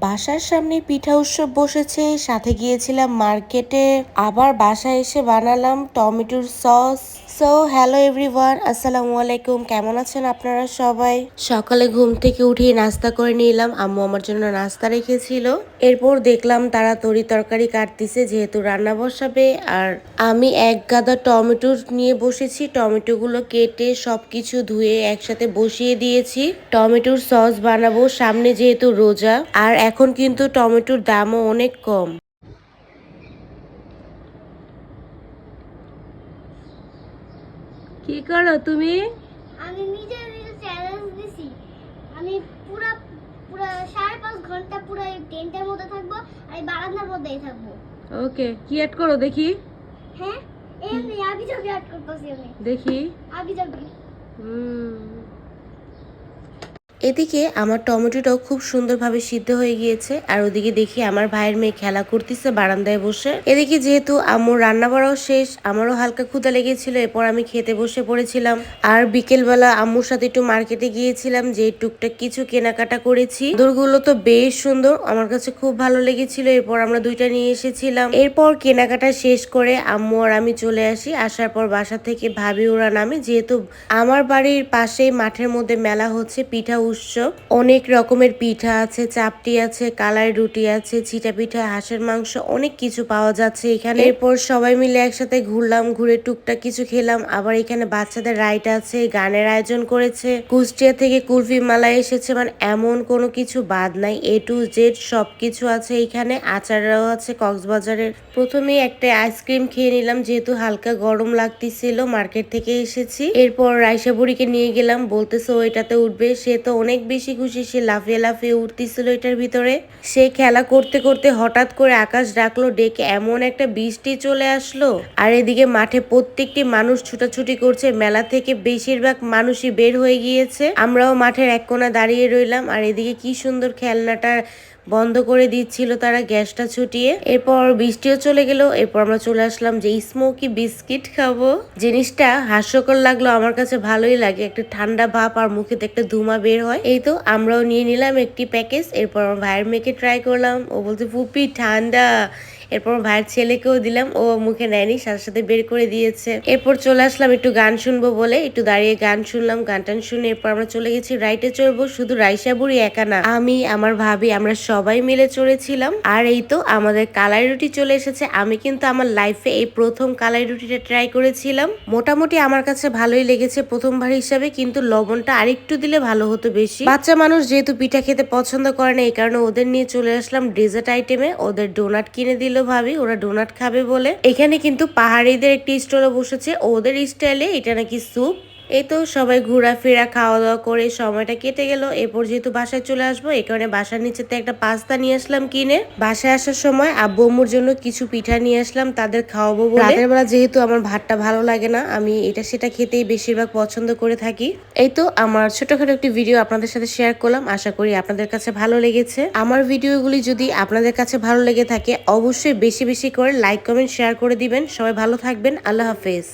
বাসার সামনে পিঠা উৎসব বসেছে, সাথে গিয়েছিলাম মার্কেটে, আবার বাসায় এসে বানালাম টমেটোর সস। সো হ্যালো এভরিওয়ান, আসসালামু আলাইকুম। কেমন আছেন আপনারা সবাই? সকালে ঘুম থেকে উঠিয়ে নাস্তা করে নিলাম। আম্মু আমার জন্য নাস্তা রেখেছিল। এরপর দেখলাম তারা তরি তরকারি কাটতেছে, যেহেতু রান্না বসাবে। আর আমি এক গাদা টমেটো নিয়ে বসেছি। টমেটোগুলো কেটে সবকিছু ধুয়ে একসাথে বসিয়ে দিয়েছি। টমেটোর সস বানাবো, সামনে যেহেতু রোজা। আর এখন কিন্তু টমেটোর দামও অনেক কম। কি করো তুমি? আমি নিজে নিজে চ্যালেঞ্জ দিছি। আমি পুরা পুরা 5.5 ঘন্টা পুরা এই টেন্টের মধ্যে থাকবো আর এই বারান্দার মধ্যেই থাকবো। ওকে, কি অ্যাড করো দেখি। হ্যাঁ, এমনি আবি যাবি আট করতেছি আমি। দেখি। আবি যাবি। এদিকে আমার টমেটোটাও খুব সুন্দরভাবে সিদ্ধ হয়ে গিয়েছে। আর ওদিকে দেখি আমার ভাইয়ের মেয়ে খেলা করতেছে বারান্দায় বসে। এদিকে যেহেতু আম্মুর রান্না বাড়াও শেষ, আমারও হালকা ক্ষুধা লেগেছিল। এরপর আমি খেতে বসে পড়েছিলাম। আর বিকেলবেলা আম্মুর সাথে একটু মার্কেটে গিয়েছিলাম, যে টুকটাক কিছু কেনাকাটা করেছি। দোরগুলো তো বেশ সুন্দর, আমার কাছে খুব ভালো লেগেছিল। এরপর আমরা দুইটা নিয়ে এসেছিলাম। এরপর কেনাকাটা শেষ করে আম্মু আর আমি চলে আসি। আসার পর বাসা থেকে ভাবি ওরা নামে, যেহেতু আমার বাড়ির পাশেই মাঠের মধ্যে মেলা হচ্ছে, পিঠা উৎসব। অনেক রকমের পিঠা আছে, চাপটি আছে, কালাই রুটি আছে, চিটা পিঠা, হাঁসের মাংস, অনেক কিছু পাওয়া যাচ্ছে এখানে। এরপর সবাই মিলে একসাথে ঘুরলাম, ঘুরে টুকটাক কিছু খেলাম। আবার এখানে বাচ্চাদের রাইড আছে, গানের আয়োজন করেছে। কুষ্টিয়া থেকে কুলফি মালা এসেছে, মানে এমন কোনো কিছু বাদ নাই, এ টু জেড সবকিছু আছে এখানে। আচারও আছে কক্সবাজারের। প্রথমে একটা আইসক্রিম খেয়ে নিলাম, যেহেতু হালকা গরম লাগতেছিল, মার্কেট থেকে এসেছি। এরপর রাইসা বুড়িকে নিয়ে গেলাম, বলতেছে ও এটাতে উঠবে। সে তো অনেক বেশি খুশি, সে লাফিয়ে লাফিয়ে উঠতেছিল এটার ভিতরে। সে খেলা করতে করতে হঠাৎ করে আকাশ ডাকলো, ডেকে এমন একটা বৃষ্টি চলে আসলো। আর এদিকে মাঠে প্রত্যেকটি মানুষ ছুটাছুটি করছে, মেলা থেকে বেশিরভাগ মানুষই বের হয়ে গিয়েছে। আমরাও মাঠের এক কোণা দাঁড়িয়ে রইলাম। আর এদিকে কি সুন্দর খেলনাটা বন্ধ করে দিচ্ছিল তারা, গ্যাসটা ছুটিয়ে। এরপর বৃষ্টিও চলে গেল। এরপর আমরা চলে আসলাম যে স্মোকি বিস্কিট খাবো। জিনিসটা হাস্যকর লাগলো, আমার কাছে ভালোই লাগে। একটা ঠান্ডা ভাব আর মুখেতে একটা ধুমা বের হয়। এই তো আমরাও নিয়ে নিলাম একটি প্যাকেজ। এরপর আমার ভাইয়ের মেয়েকে ট্রাই করলাম, ও বলতে ফুপি ঠান্ডা। এরপর ভাইয়ের ছেলেকেও দিলাম, ও মুখে নেয়নি, সাথে সাথে বের করে দিয়েছে। এরপর চলে আসলাম একটু গান শুনবো বলে, একটু দাঁড়িয়ে গান শুনলাম। গান টান শুনে এরপর আমরা চলে গেছি রাইটে চড়বো। শুধু রাইসা বুড়ি একা না, আমি, আমার ভাবি, আমরা সবাই মিলে চড়েছিলাম। আর এই তো আমাদের কালাই রুটি চলে এসেছে। আমি কিন্তু আমার লাইফে এই প্রথম কালাই রুটিটা ট্রাই করেছিলাম। মোটামুটি আমার কাছে ভালোই লেগেছে প্রথমবার হিসাবে, কিন্তু লবণটা আরেকটু দিলে ভালো হতো বেশি। বাচ্চা মানুষ যেহেতু পিঠা খেতে পছন্দ করে না, এই কারণে ওদের নিয়ে চলে আসলাম ডেজার্ট আইটেমে। ওদের ডোনাট কিনে দিল ভাবি, ওরা ডোনাট খাবে বলে। এখানে কিন্তু পাহাড়িদের একটি স্টলে বসেছে, ওদের স্টাইলে এটা নাকি স্যুপ। এই তো সবাই ঘোরাফেরা খাওয়া দাওয়া করে সময়টা কেটে গেল। এরপর যেহেতু বাসায় চলে আসবো, এই কারণে বাসার নিচেতে একটা পাস্তা নিয়ে আসলাম কিনে। বাসায় আসার সময় আব্বু আম্মুর জন্য কিছু পিঠা নিয়ে আসলাম, তাদের খাওয়াবো বলে। রাতের বেলা যেহেতু আমার ভাতটা ভালো লাগে না, আমি এটা সেটা খেতেই বেশিরভাগ পছন্দ করে থাকি। এই তো আমার ছোটখাটো একটি ভিডিও আপনাদের সাথে শেয়ার করলাম, আশা করি আপনাদের কাছে ভালো লেগেছে। আমার ভিডিওগুলি যদি আপনাদের কাছে ভালো লেগে থাকে, অবশ্যই বেশি বেশি করে লাইক কমেন্ট শেয়ার করে দিবেন। সবাই ভালো থাকবেন, আল্লাহ হাফেজ।